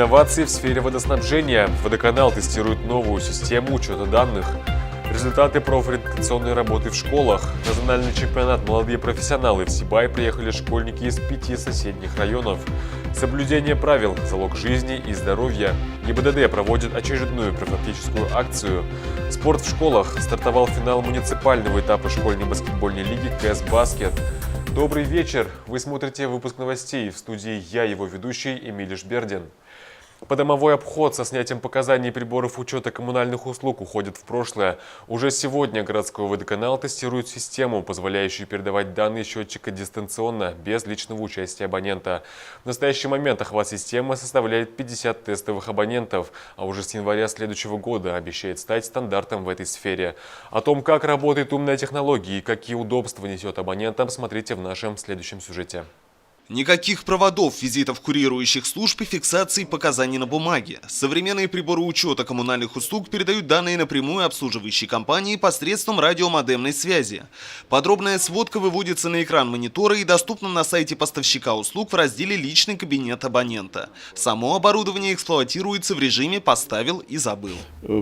Инновации в сфере водоснабжения. Водоканал тестирует новую систему учета данных. Результаты профориентационной работы в школах. На зональный чемпионат «Молодые профессионалы» в Сибай приехали школьники из 5 соседних районов. Соблюдение правил – залог жизни и здоровья. ГИБДД проводит очередную профилактическую акцию. Спорт в школах. Стартовал финал муниципального этапа школьной баскетбольной лиги КС «Баскет». Добрый вечер! Вы смотрите выпуск новостей. В студии я, его ведущий Эмилий Шбердин. Подомовой обход со снятием показаний приборов учета коммунальных услуг уходит в прошлое. Уже сегодня городской водоканал тестирует систему, позволяющую передавать данные счетчика дистанционно, без личного участия абонента. В настоящий момент охват системы составляет 50 тестовых абонентов, а уже с января следующего года обещает стать стандартом в этой сфере. О том, как работает умная технология и какие удобства несет абонентам, смотрите в нашем следующем сюжете. Никаких проводов, визитов курирующих служб и фиксации показаний на бумаге. Современные приборы учета коммунальных услуг передают данные напрямую обслуживающей компании посредством радиомодемной связи. Подробная сводка выводится на экран монитора и доступна на сайте поставщика услуг в разделе «Личный кабинет абонента». Само оборудование эксплуатируется в режиме «поставил и забыл».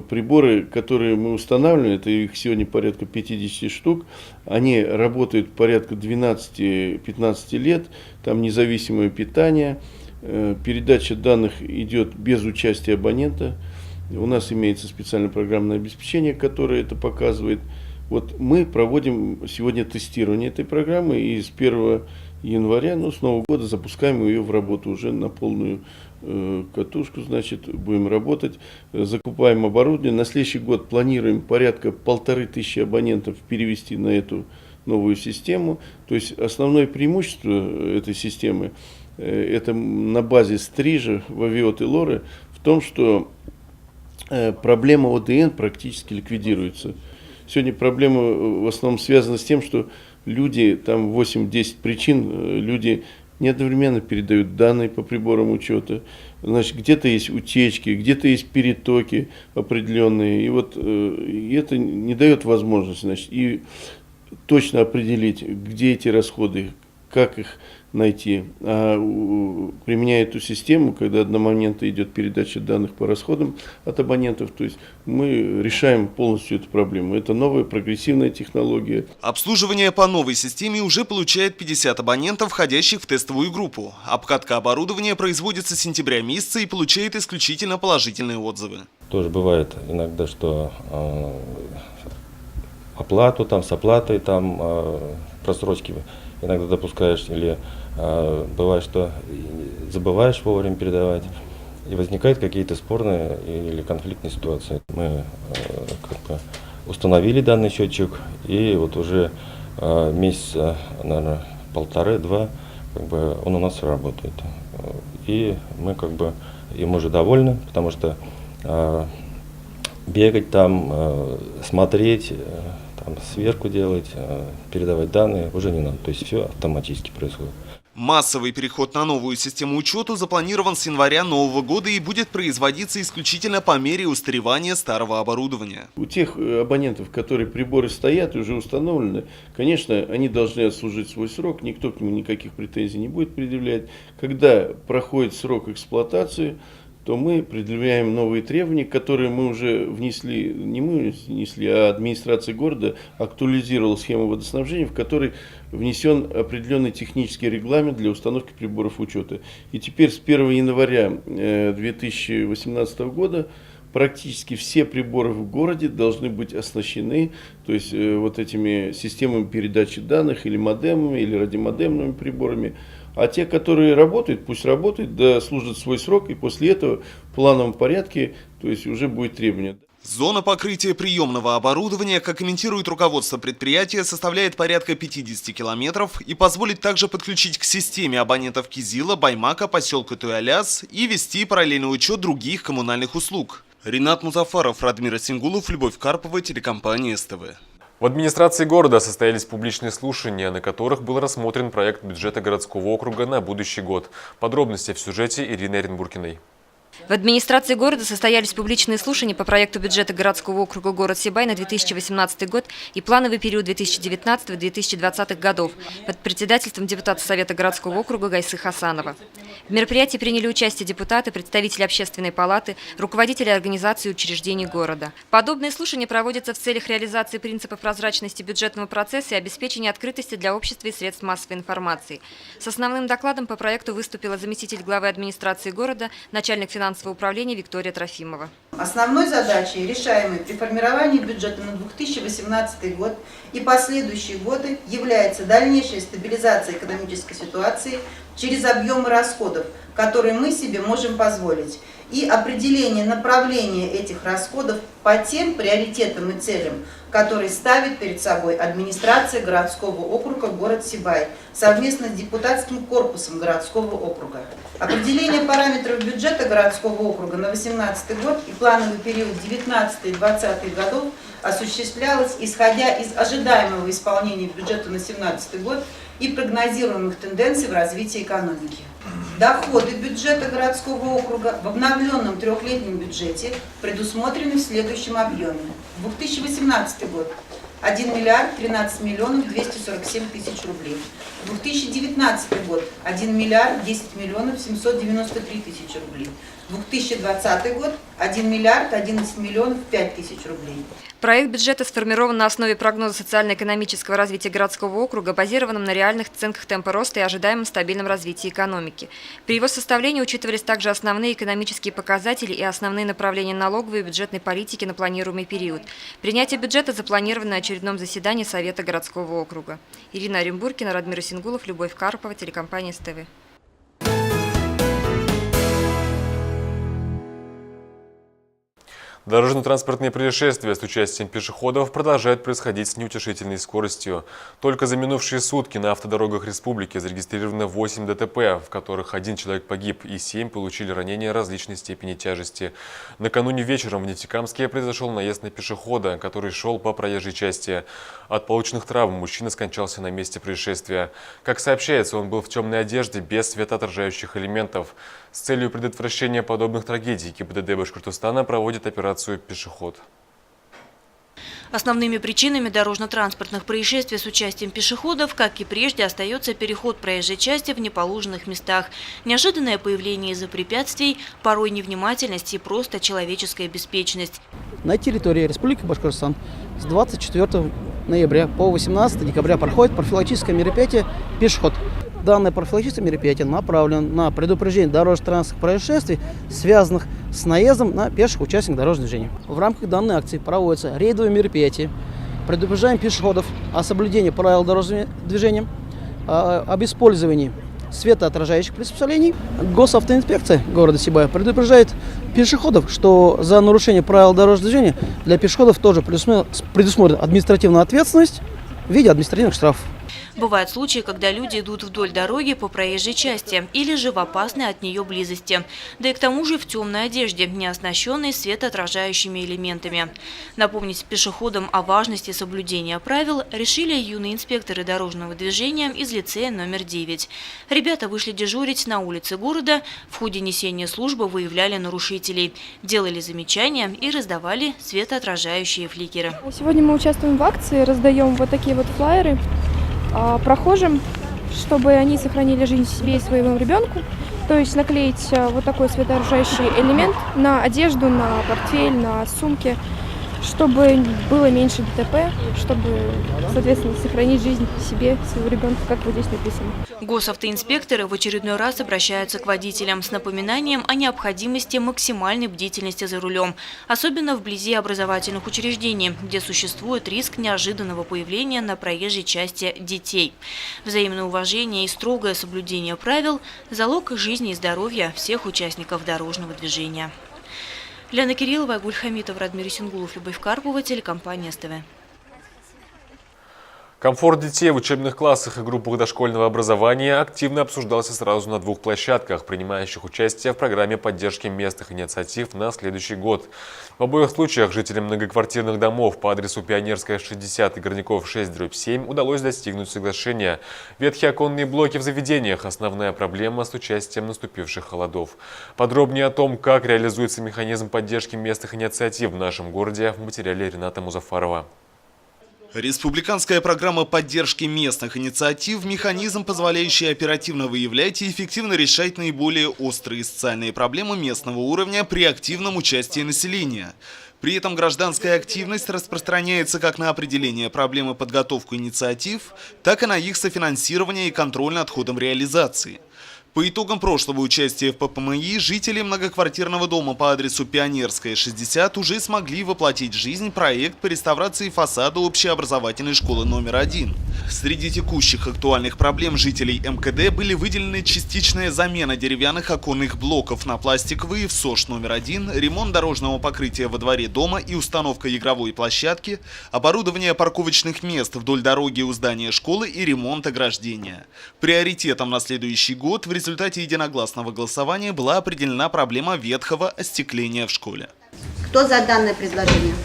Приборы, которые мы устанавливаем, это их сегодня порядка 50 штук, они работают порядка 12-15 лет. Там независимое питание, передача данных идет без участия абонента. У нас имеется специальное программное обеспечение, которое это показывает. Вот мы проводим сегодня тестирование этой программы и с 1 января, с Нового года запускаем ее в работу уже на полную катушку, значит, будем работать, закупаем оборудование. На следующий год планируем порядка 1500 абонентов перевести на эту новую систему. То есть основное преимущество этой системы это на базе стрижа, вавиот и лоры в том, что проблема ОДН практически ликвидируется. Сегодня проблема в основном связана с тем, что люди, там 8-10 причин, люди не одновременно передают данные по приборам учета. Значит, где-то есть утечки, где-то есть перетоки определенные. И вот и это не дает возможности, значит, и точно определить, где эти расходы, как их найти. А применяя эту систему, когда одномоментно идет передача данных по расходам от абонентов, то есть мы решаем полностью эту проблему. Это новая прогрессивная технология. Обслуживание по новой системе уже получает 50 абонентов, входящих в тестовую группу. Обкатка оборудования производится с сентября месяца и получает исключительно положительные отзывы. Тоже бывает иногда, что оплату с оплатой просрочки иногда допускаешь, или бывает, что забываешь вовремя передавать, и возникают какие-то спорные или конфликтные ситуации. Мы установили данный счетчик, и вот уже месяца, наверное, 1,5-2 он у нас работает. И мы им уже довольны, потому что бегать смотреть, сверку делать, передавать данные уже не надо. То есть все автоматически происходит. Массовый переход на новую систему учета запланирован с января нового года и будет производиться исключительно по мере устаревания старого оборудования. У тех абонентов, которые приборы стоят и уже установлены, конечно, они должны отслужить свой срок, никто к ним никаких претензий не будет предъявлять. Когда проходит срок эксплуатации, то мы предъявляем новые требования, которые мы уже внесли, не мы внесли, а администрация города актуализировала схему водоснабжения, в которой внесен определенный технический регламент для установки приборов учета. И теперь с 1 января 2018 года практически все приборы в городе должны быть оснащены, то есть вот этими системами передачи данных, или модемами, или радиомодемными приборами. А те, которые работают, пусть работают, да служат свой срок, и после этого в плановом порядке, то есть уже будет требование. Зона покрытия приемного оборудования, как комментирует руководство предприятия, составляет порядка 50 километров и позволит также подключить к системе абонентов Кизила, Баймака, поселка Туяляс и вести параллельный учет других коммунальных услуг. Ринат Музафаров, Радмир Сингулов, Любовь Карпова, телекомпания СТВ. В администрации города состоялись публичные слушания, на которых был рассмотрен проект бюджета городского округа на будущий год. Подробности в сюжете Ирины Оренбургиной. В администрации города состоялись публичные слушания по проекту бюджета городского округа город Сибай на 2018 год и плановый период 2019-2020 годов под председательством депутата Совета городского округа Гайсы Хасанова. В мероприятии приняли участие депутаты, представители общественной палаты, руководители организаций и учреждений города. Подобные слушания проводятся в целях реализации принципов прозрачности бюджетного процесса и обеспечения открытости для общества и средств массовой информации. С основным докладом по проекту выступила заместитель главы администрации города, начальник финансового управления Виктория Трофимова. Основной задачей, решаемой при формировании бюджета на 2018 год и последующие годы, является дальнейшая стабилизация экономической ситуации через объемы расходов, которые мы себе можем позволить, и определение направления этих расходов по тем приоритетам и целям, которые ставит перед собой администрация городского округа город Сибай совместно с депутатским корпусом городского округа. Определение параметров бюджета городского округа на 2018 год и плановый период 2019-2020 годов осуществлялось исходя из ожидаемого исполнения бюджета на 2017 год и прогнозируемых тенденций в развитии экономики. Доходы бюджета городского округа в обновленном трехлетнем бюджете предусмотрены в следующем объеме. 2018 год 1 миллиард 13 миллионов 247 тысяч рублей. 2019 год 1 миллиард 10 миллионов 793 тысячи рублей. 2020 год 1 миллиард 11 миллионов 5 тысяч рублей. Проект бюджета сформирован на основе прогноза социально-экономического развития городского округа, базированном на реальных оценках темпа роста и ожидаемом стабильном развитии экономики. При его составлении учитывались также основные экономические показатели и основные направления налоговой и бюджетной политики на планируемый период. Принятие бюджета запланировано на очередном заседании Совета городского округа. Ирина Оренбургина, Радмир Сингулов, Любовь Карпова, телекомпания СТВ. Дорожно-транспортные происшествия с участием пешеходов продолжают происходить с неутешительной скоростью. Только за минувшие сутки на автодорогах республики зарегистрировано 8 ДТП, в которых 1 человек погиб и 7 получили ранения различной степени тяжести. Накануне вечером в Нефтекамске произошел наезд на пешехода, который шел по проезжей части. От полученных травм мужчина скончался на месте происшествия. Как сообщается, он был в темной одежде без светоотражающих элементов. С целью предотвращения подобных трагедий ГИБДД Башкортостана проводит операцию «Пешеход». Основными причинами дорожно-транспортных происшествий с участием пешеходов, как и прежде, остается переход проезжей части в неположенных местах, неожиданное появление из-за препятствий, порой невнимательность и просто человеческая беспечность. На территории Республики Башкортостан с 24 ноября по 18 декабря проходит профилактическое мероприятие «Пешеход». Данное профилактическое мероприятие направлено на предупреждение дорожно-транспортных происшествий, связанных с наездом на пеших участников дорожного движения. В рамках данной акции проводятся рейдовые мероприятия. Предупреждаем пешеходов о соблюдении правил дорожного движения, об использовании светоотражающих приспособлений. Госавтоинспекция города Сибая предупреждает пешеходов, что за нарушение правил дорожного движения для пешеходов тоже предусмотрена административная ответственность в виде административных штрафов. Бывают случаи, когда люди идут вдоль дороги по проезжей части или же в опасной от нее близости, да и к тому же в темной одежде, не оснащенной светоотражающими элементами. Напомнить пешеходам о важности соблюдения правил решили юные инспекторы дорожного движения из лицея номер 9. Ребята вышли дежурить на улице города, в ходе несения службы выявляли нарушителей, делали замечания и раздавали светоотражающие фликеры. Сегодня мы участвуем в акции, раздаем вот такие вот флаеры прохожим, чтобы они сохранили жизнь себе и своему ребенку. То есть наклеить вот такой светоотражающий элемент на одежду, на портфель, на сумки, чтобы было меньше ДТП, чтобы, соответственно, сохранить жизнь себе, своего ребенка, как вот здесь написано. Госавтоинспекторы в очередной раз обращаются к водителям с напоминанием о необходимости максимальной бдительности за рулем, особенно вблизи образовательных учреждений, где существует риск неожиданного появления на проезжей части детей. Взаимное уважение и строгое соблюдение правил – залог жизни и здоровья всех участников дорожного движения. Лена Кириллова, Агуль Хамитов, Радмир Сингулов, Любовь Карпова, телекомпания СТВ. Комфорт детей в учебных классах и группах дошкольного образования активно обсуждался сразу на двух площадках, принимающих участие в программе поддержки местных инициатив на следующий год. В обоих случаях жителям многоквартирных домов по адресу Пионерская, 60 и Горняков, 6/7 удалось достигнуть соглашения. Ветхие оконные блоки в заведениях – основная проблема с участием наступивших холодов. Подробнее о том, как реализуется механизм поддержки местных инициатив в нашем городе, в материале Рената Музафарова. Республиканская программа поддержки местных инициатив – механизм, позволяющий оперативно выявлять и эффективно решать наиболее острые социальные проблемы местного уровня при активном участии населения. При этом гражданская активность распространяется как на определение проблемы подготовку инициатив, так и на их софинансирование и контроль над ходом реализации. По итогам прошлого участия в ППМИ жители многоквартирного дома по адресу Пионерская, 60 уже смогли воплотить в жизнь проект по реставрации фасада общеобразовательной школы номер 1. Среди текущих актуальных проблем жителей МКД были выделены частичная замена деревянных оконных блоков на пластиковые в СОШ номер 1, ремонт дорожного покрытия во дворе дома и установка игровой площадки, оборудование парковочных мест вдоль дороги у здания школы и ремонт ограждения. Приоритетом на следующий год в результате единогласного голосования была определена проблема ветхого остекления в школе. Кто за данное предложение?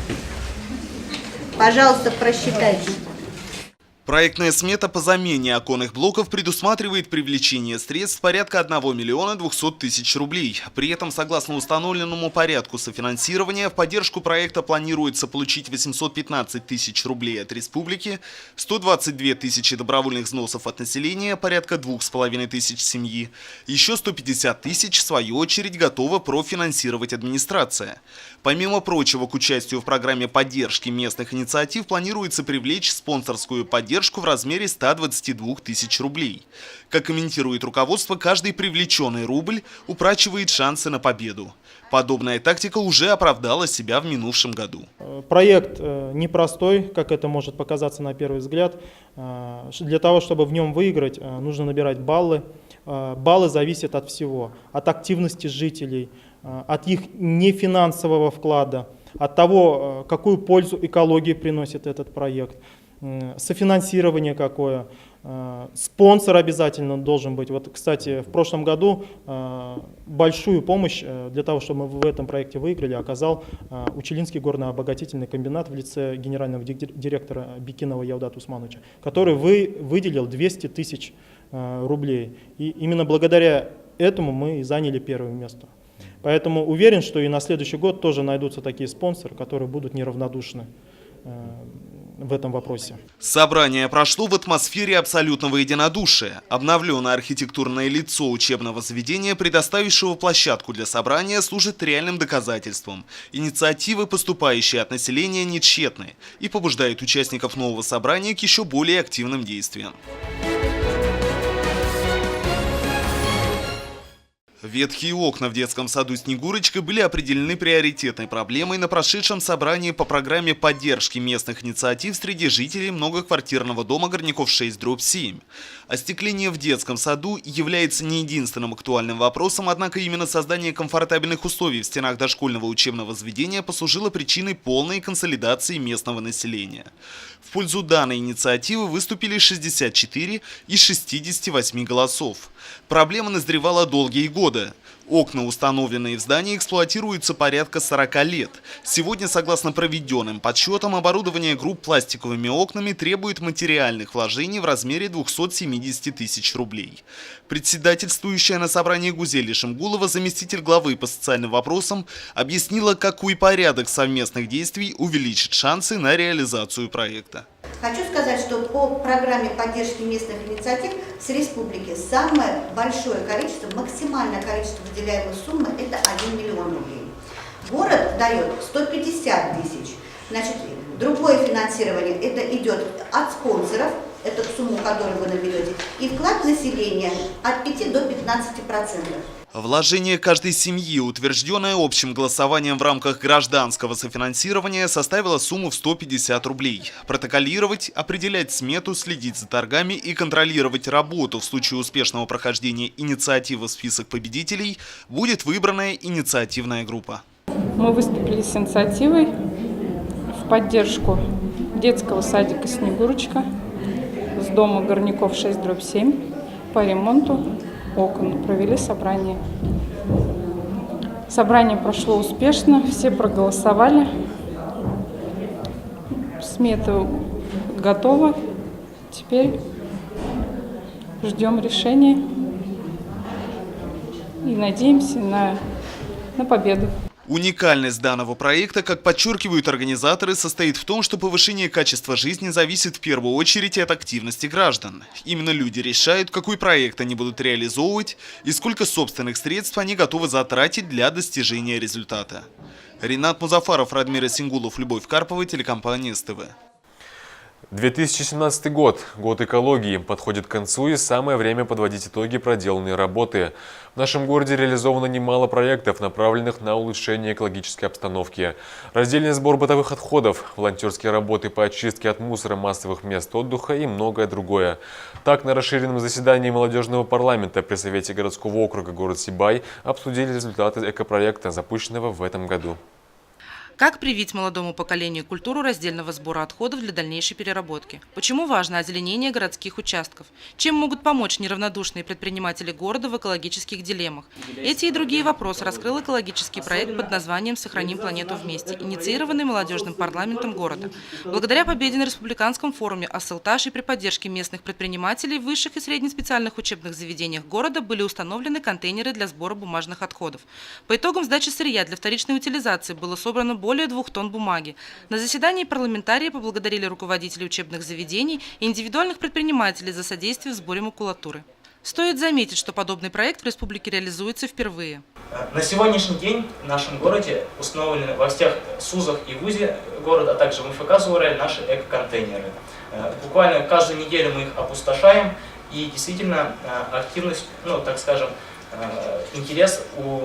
Пожалуйста, просчитайте. Проектная смета по замене оконных блоков предусматривает привлечение средств порядка 1 миллиона 200 тысяч рублей. При этом, согласно установленному порядку софинансирования, в поддержку проекта планируется получить 815 тысяч рублей от республики, 122 тысячи добровольных взносов от населения, порядка 2,5 тысяч семьи. Еще 150 тысяч, в свою очередь, готова профинансировать администрация. Помимо прочего, к участию в программе поддержки местных инициатив планируется привлечь спонсорскую поддержку в размере 122 тысяч рублей. Как комментирует руководство, каждый привлеченный рубль упрочивает шансы на победу. Подобная тактика уже оправдала себя в минувшем году. Проект непростой, как это может показаться на первый взгляд. Для того, чтобы в нем выиграть, нужно набирать баллы. Баллы зависят от всего, от активности жителей, от их нефинансового вклада, от того, какую пользу экологии приносит этот проект, софинансирование какое, спонсор обязательно должен быть. Вот, кстати, в прошлом году большую помощь для того, чтобы мы в этом проекте выиграли, оказал Учелинский горно-обогатительный комбинат в лице генерального директора Бикинова Явдата Усмановича, который выделил 200 тысяч рублей. И именно благодаря этому мы и заняли первое место. Поэтому уверен, что и на следующий год тоже найдутся такие спонсоры, которые будут неравнодушны в этом вопросе. Собрание прошло в атмосфере абсолютного единодушия. Обновленное архитектурное лицо учебного заведения, предоставившего площадку для собрания, служит реальным доказательством. Инициативы, поступающие от населения, не тщетны и побуждают участников нового собрания к еще более активным действиям. Ветхие окна в детском саду «Снегурочка» были определены приоритетной проблемой на прошедшем собрании по программе поддержки местных инициатив среди жителей многоквартирного дома Горняков 6/7. Остекление в детском саду является не единственным актуальным вопросом, однако именно создание комфортабельных условий в стенах дошкольного учебного заведения послужило причиной полной консолидации местного населения. В пользу данной инициативы выступили 64 из 68 голосов. Проблема назревала долгие годы. Окна, установленные в здании, эксплуатируются порядка 40 лет. Сегодня, согласно проведенным подсчетам, оборудование групп пластиковыми окнами требует материальных вложений в размере 270 тысяч рублей. Председательствующая на собрании Гузель Шамгулова, заместитель главы по социальным вопросам, объяснила, какой порядок совместных действий увеличит шансы на реализацию проекта. Хочу сказать, что по программе поддержки местных инициатив с республики самое большое количество, максимальное количество выделяемой суммы – это 1 миллион рублей. Город дает 150 тысяч. Значит, другое финансирование это идет от спонсоров, эту сумму, которую вы наберете, и вклад населения от 5 до 15%. Вложение каждой семьи, утвержденное общим голосованием в рамках гражданского софинансирования, составило сумму в 150 рублей. Протоколировать, определять смету, следить за торгами и контролировать работу в случае успешного прохождения инициативы в список победителей будет выбранная инициативная группа. Мы выступили с инициативой в поддержку детского садика «Снегурочка». дома Горняков 6/7 по ремонту окон. Провели собрание. Собрание прошло успешно, все проголосовали. Смета готова. Теперь ждем решения и надеемся на победу. Уникальность данного проекта, как подчеркивают организаторы, состоит в том, что повышение качества жизни зависит в первую очередь от активности граждан. Именно люди решают, какой проект они будут реализовывать и сколько собственных средств они готовы затратить для достижения результата. Ринат Музафаров, Радмир Исингулов, Любовь Карпова, телекомпания СТВ. 2017 год, год экологии, подходит к концу, и самое время подводить итоги проделанной работы. В нашем городе реализовано немало проектов, направленных на улучшение экологической обстановки. Раздельный сбор бытовых отходов, волонтерские работы по очистке от мусора массовых мест отдыха и многое другое. Так, на расширенном заседании молодежного парламента при Совете городского округа город Сибай обсудили результаты экопроекта, запущенного в этом году. Как привить молодому поколению культуру раздельного сбора отходов для дальнейшей переработки? Почему важно озеленение городских участков? Чем могут помочь неравнодушные предприниматели города в экологических дилеммах? Эти и другие вопросы раскрыл экологический проект под названием «Сохраним планету вместе», инициированный молодежным парламентом города. Благодаря победе на республиканском форуме «Ассылташ» и при поддержке местных предпринимателей в высших и среднеспециальных учебных заведениях города были установлены контейнеры для сбора бумажных отходов. По итогам сдачи сырья для вторичной утилизации было собрано более 2 тонн бумаги. На заседании парламентарии поблагодарили руководителей учебных заведений и индивидуальных предпринимателей за содействие в сборе макулатуры. Стоит заметить, что подобный проект в республике реализуется впервые. На сегодняшний день в нашем городе установлены во всех СУЗах и ВУЗе города, а также в МФК Суворове наши эко-контейнеры. Буквально каждую неделю мы их опустошаем, и действительно активность, так скажем, интерес у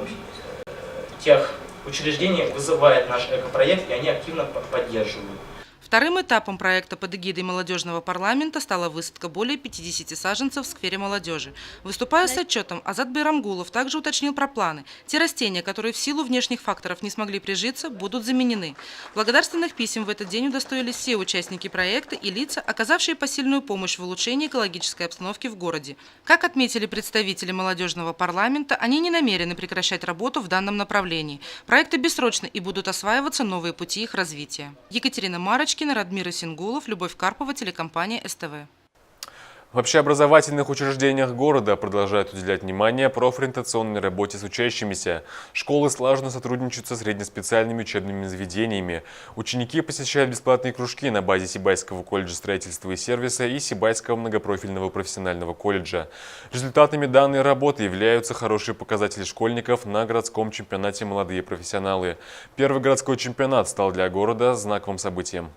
тех учреждений вызывает наш экопроект, и они активно поддерживают. Вторым этапом проекта под эгидой молодежного парламента стала высадка более 50 саженцев в сквере молодежи. Выступая с отчетом, Азат Байрамгулов также уточнил про планы. Те растения, которые в силу внешних факторов не смогли прижиться, будут заменены. Благодарственных писем в этот день удостоились все участники проекта и лица, оказавшие посильную помощь в улучшении экологической обстановки в городе. Как отметили представители молодежного парламента, они не намерены прекращать работу в данном направлении. Проекты бессрочны и будут осваиваться новые пути их развития. Екатерина Марочкина, Радмир Исингулов, Любовь Карпова, телекомпания СТВ. В общеобразовательных учреждениях города продолжают уделять внимание профориентационной работе с учащимися. Школы слаженно сотрудничают со среднеспециальными учебными заведениями. Ученики посещают бесплатные кружки на базе Сибайского колледжа строительства и сервиса и Сибайского многопрофильного профессионального колледжа. Результатами данной работы являются хорошие показатели школьников на городском чемпионате «Молодые профессионалы». Первый городской чемпионат стал для города знаковым событием.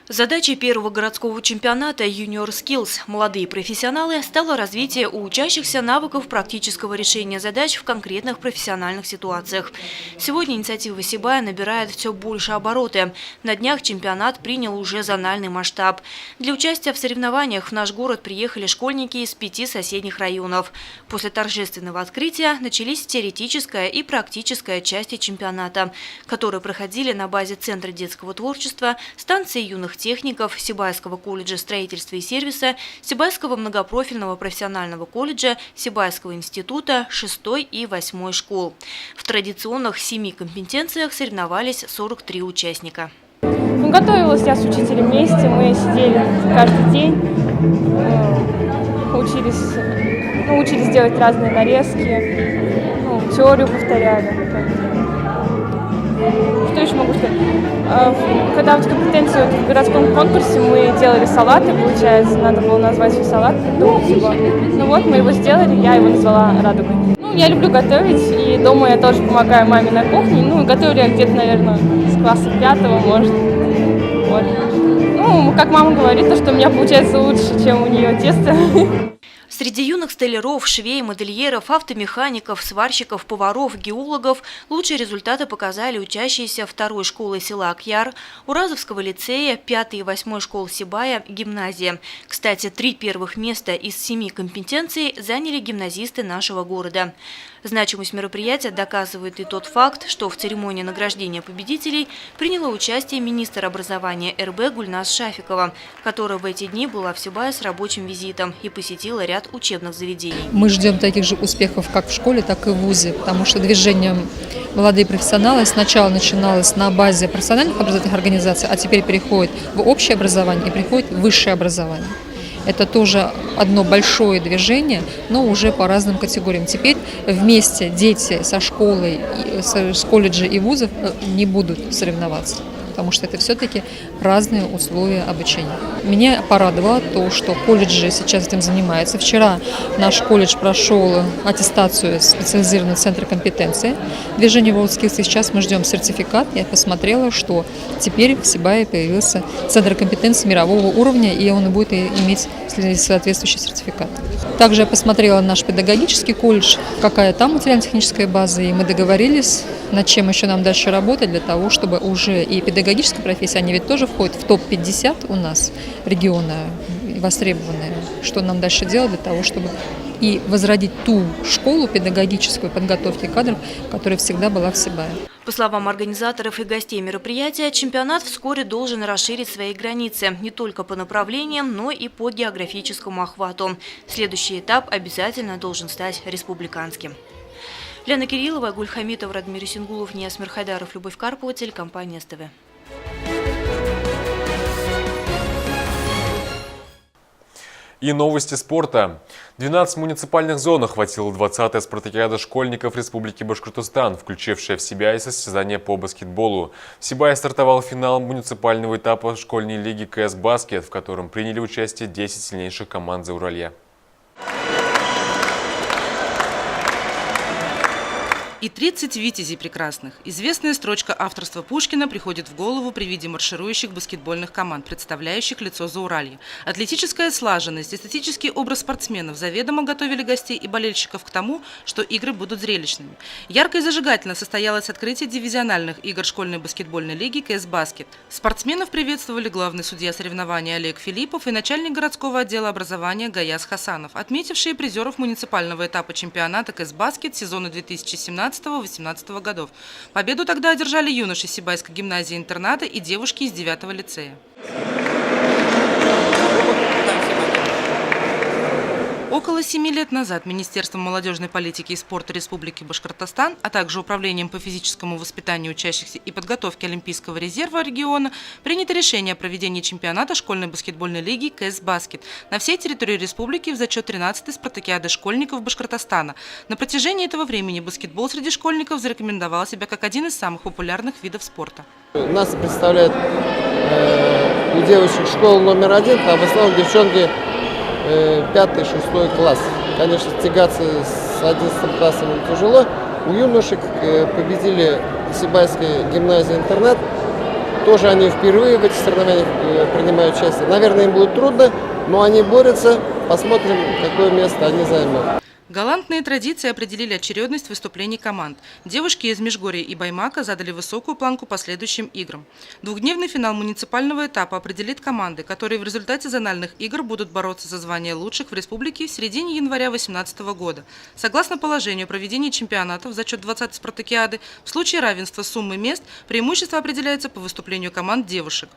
Задачей первого городского чемпионата «Юниор Skills» «Молодые профессионалы» стало развитие у учащихся навыков практического решения задач в конкретных профессиональных ситуациях. Сегодня инициатива Сибая набирает все больше обороты. На днях чемпионат принял уже зональный масштаб. Для участия в соревнованиях в наш город приехали школьники из 5 соседних районов. После торжественного открытия начались теоретическая и практическая части чемпионата, которые проходили на базе Центра детского творчества, станции юных техников, Сибайского колледжа строительства и сервиса, Сибайского многопрофильного профессионального колледжа, Сибайского института, 6 и 8 школ. В традиционных 7 компетенциях соревновались 43 участника. Готовилась я с учителем вместе, мы сидели каждый день, учились делать разные нарезки, теорию повторяли. Что еще могу сказать? Когда вот компетенции в городском конкурсе мы делали салаты, получается, надо было назвать свой салат, придумать его. Мы его сделали, я его назвала «Радугой». Я люблю готовить, и дома я тоже помогаю маме на кухне. Готовлю я где-то, наверное, с класса 5, может. Как мама говорит, что у меня получается лучше, чем у нее тесто. В Среди юных столяров, швей, модельеров, автомехаников, сварщиков, поваров, геологов лучшие результаты показали учащиеся второй школы села Акьяр, Уразовского лицея, 5 и 8 школ Сибая, гимназия. Кстати, 3 первых места из 7 компетенций заняли гимназисты нашего города. Значимость мероприятия доказывает и тот факт, что в церемонии награждения победителей приняла участие министр образования РБ Гульназ Шафикова, которая в эти дни была в Сибае с рабочим визитом и посетила ряд учебных заведений. Мы ждем таких же успехов как в школе, так и в вузе, потому что движение «Молодые профессионалы» сначала начиналось на базе профессиональных образовательных организаций, а теперь переходит в общее образование и приходит в высшее образование. Это тоже одно большое движение, но уже по разным категориям. Теперь вместе дети со школой, с колледжей и вузов не будут соревноваться, потому что это все-таки разные условия обучения. Меня порадовало то, что колледжи сейчас этим занимаются. Вчера наш колледж прошел аттестацию специализированного центра компетенции движения World Skills, и сейчас мы ждем сертификат. Я посмотрела, что теперь в Сибае появился центр компетенции мирового уровня, и он будет иметь соответствующий сертификат. Также я посмотрела наш педагогический колледж, какая там материально-техническая база, и мы договорились, над чем еще нам дальше работать, для того, чтобы уже и педагогическая профессия, они ведь тоже входят в топ-50 у нас региона, востребованные. Что нам дальше делать для того, чтобы и возродить ту школу педагогической подготовки кадров, которая всегда была в Сибае. По словам организаторов и гостей мероприятия, чемпионат вскоре должен расширить свои границы не только по направлениям, но и по географическому охвату. Следующий этап обязательно должен стать республиканским. Лена Кириллова, Гуль Хамитов, Радмир Исенгулов, Ниасмир Хайдаров, Любовь Карпова, телекомпания СТВ. И новости спорта. 12 муниципальных зон охватила 20-я спартакиада школьников Республики Башкортостан, включившая в себя и состязания по баскетболу. В Сибае стартовал финал муниципального этапа школьной лиги КС «Баскет», в котором приняли участие 10 сильнейших команд Зауралья. И 30 витязей прекрасных. Известная строчка авторства Пушкина приходит в голову при виде марширующих баскетбольных команд, представляющих лицо Зауралья. Атлетическая слаженность, эстетический образ спортсменов заведомо готовили гостей и болельщиков к тому, что игры будут зрелищными. Ярко и зажигательно состоялось открытие дивизиональных игр школьной баскетбольной лиги КС «Баскет». Спортсменов приветствовали главный судья соревнований Олег Филиппов и начальник городского отдела образования Гаяз Хасанов, отметившие призеров муниципального этапа чемпионата КС «Баскет» сезона 2017-2018 годов. Победу тогда одержали юноши Сибайской гимназии-интерната и девушки из 9-го лицея. Около 7 лет назад Министерством молодежной политики и спорта Республики Башкортостан, а также Управлением по физическому воспитанию учащихся и подготовке Олимпийского резерва региона принято решение о проведении чемпионата школьной баскетбольной лиги КС «Баскет» на всей территории республики в зачет 13-й спартакиады школьников Башкортостана. На протяжении этого времени баскетбол среди школьников зарекомендовал себя как один из самых популярных видов спорта. Нас представляет у девочек школа номер 1, а в основном девчонки 5-6 класс. Конечно, тягаться с 11 классом тяжело. У юношек победили Сибайская гимназия-интернат. Тоже они впервые в этих соревнованиях принимают участие. Наверное, им будет трудно, но они борются. Посмотрим, какое место они займут. Галантные традиции определили очередность выступлений команд. Девушки из Межгорья и Баймака задали высокую планку последующим играм. Двухдневный финал муниципального этапа определит команды, которые в результате зональных игр будут бороться за звание лучших в республике в середине января 2018 года. Согласно положению, проведения чемпионатов за счет 20-й спартакиады в случае равенства суммы мест преимущество определяется по выступлению команд девушек.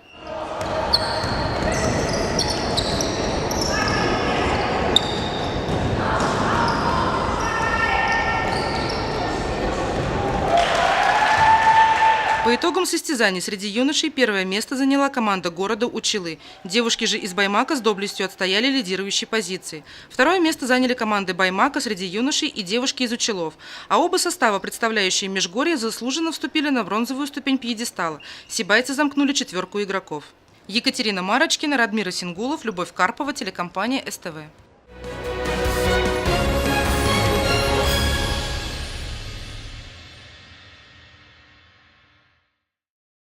По итогам состязаний среди юношей первое место заняла команда города Училы. Девушки же из Баймака с доблестью отстояли лидирующие позиции. Второе место заняли команды Баймака среди юношей и девушки из Училов. А оба состава, представляющие Межгорье, заслуженно вступили на бронзовую ступень пьедестала. Сибайцы замкнули 4 игроков. Екатерина Марочкина, Радмир Исенгулов, Любовь Карпова, телекомпания СТВ.